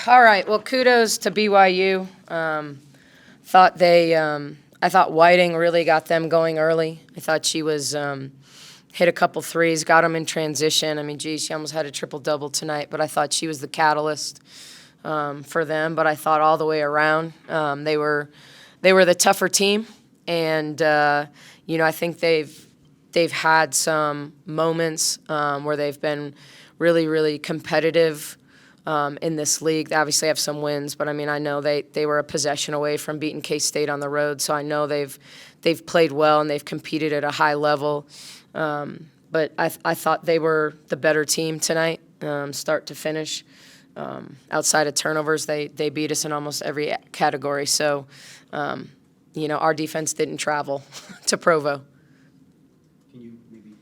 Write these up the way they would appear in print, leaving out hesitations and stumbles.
All right. Well, kudos to BYU. I thought Whiting really got them going early. I thought she was hit a couple threes, got them in transition. I mean, geez, she almost had a triple-double tonight, but I thought she was the catalyst for them. But I thought all the way around they were the tougher team, and I think they've had some moments where they've been really, really competitive in this league. They obviously have some wins, but I mean, I know they were a possession away from beating K-State on the road, so I know they've played well and they've competed at a high level. But I thought they were the better team tonight, start to finish. Outside of turnovers, they beat us in almost every category. So, our defense didn't travel to Provo. Can you maybe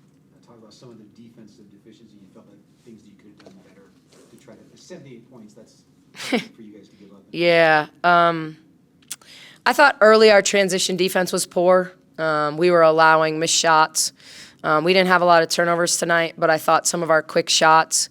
talk about some of the defensive deficiencies you felt like things that you could have done better to try to 78 points? That's for you guys to give up. Yeah. I thought early our transition defense was poor. We were allowing missed shots. We didn't have a lot of turnovers tonight, but I thought some of our quick shots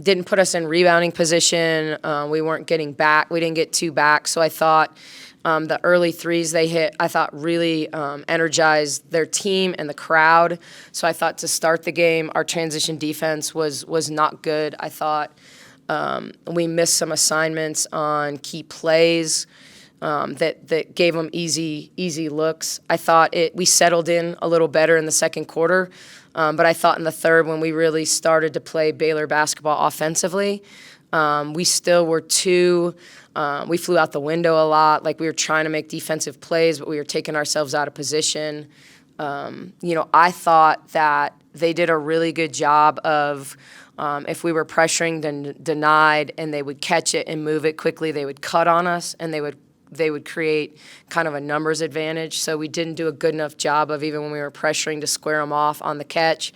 didn't put us in rebounding position. We weren't getting back. We didn't get two back. So I thought the early threes they hit, I thought really energized their team and the crowd. So I thought to start the game, our transition defense was not good. I thought we missed some assignments on key plays that gave them easy looks. I thought we settled in a little better in the second quarter, but I thought in the third when we really started to play Baylor basketball offensively, we still were we flew out the window a lot. Like we were trying to make defensive plays, but we were taking ourselves out of position. I thought that they did a really good job of if we were pressuring, then denied, and they would catch it and move it quickly, they would cut on us, and they would create kind of a numbers advantage. So we didn't do a good enough job of even when we were pressuring to square them off on the catch.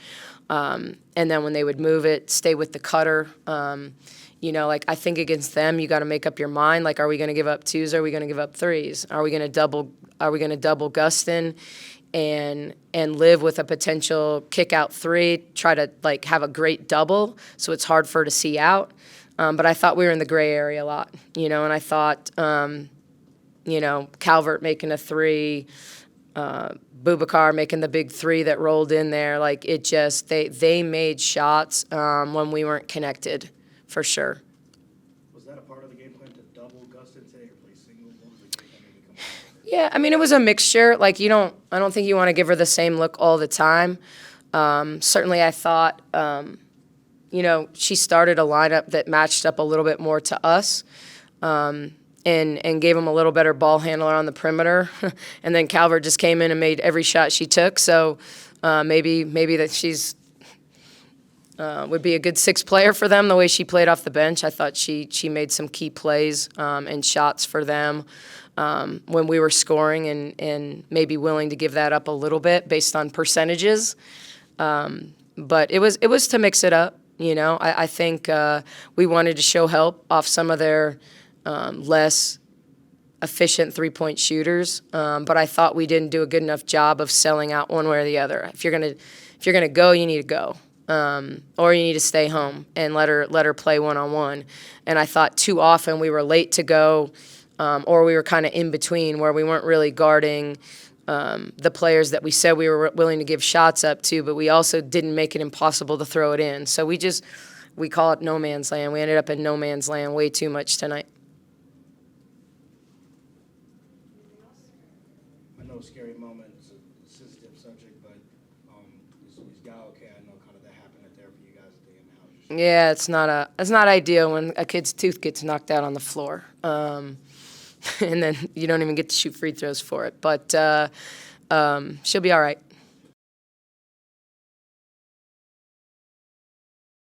And then when they would move it, stay with the cutter. I think against them, you got to make up your mind. Like, are we going to give up twos? Or are we going to give up threes? Are we going to double Gustin and live with a potential kick out three? Try to have a great double, so it's hard for her to see out. But I thought we were in the gray area a lot, and I thought. Calvert making a three, Boubacar making the big three that rolled in there. Like it just, they made shots when we weren't connected, for sure. Was that a part of the game plan to double Gustin today or play single? What was the game plan? Yeah, I mean, it was a mixture. Like I don't think you want to give her the same look all the time. Certainly I thought, she started a lineup that matched up a little bit more to us. And gave him a little better ball handler on the perimeter. And then Calvert just came in and made every shot she took. So maybe that she's would be a good sixth player for them the way she played off the bench. I thought she made some key plays and shots for them when we were scoring and maybe willing to give that up a little bit based on percentages. But it was to mix it up. I think we wanted to show help off some of their less efficient three-point shooters, but I thought we didn't do a good enough job of selling out one way or the other. If you're gonna go, you need to go, or you need to stay home and let her play one-on-one. And I thought too often we were late to go, or we were kind of in between where we weren't really guarding the players that we said we were willing to give shots up to, but we also didn't make it impossible to throw it in. So we call it no man's land. We ended up in no man's land way too much tonight. Scary moment. It's a sensitive subject, but is guy okay? I know kind of that happened there for you guys at the end. Yeah, it's not ideal when a kid's tooth gets knocked out on the floor, and then you don't even get to shoot free throws for it. But she'll be all right.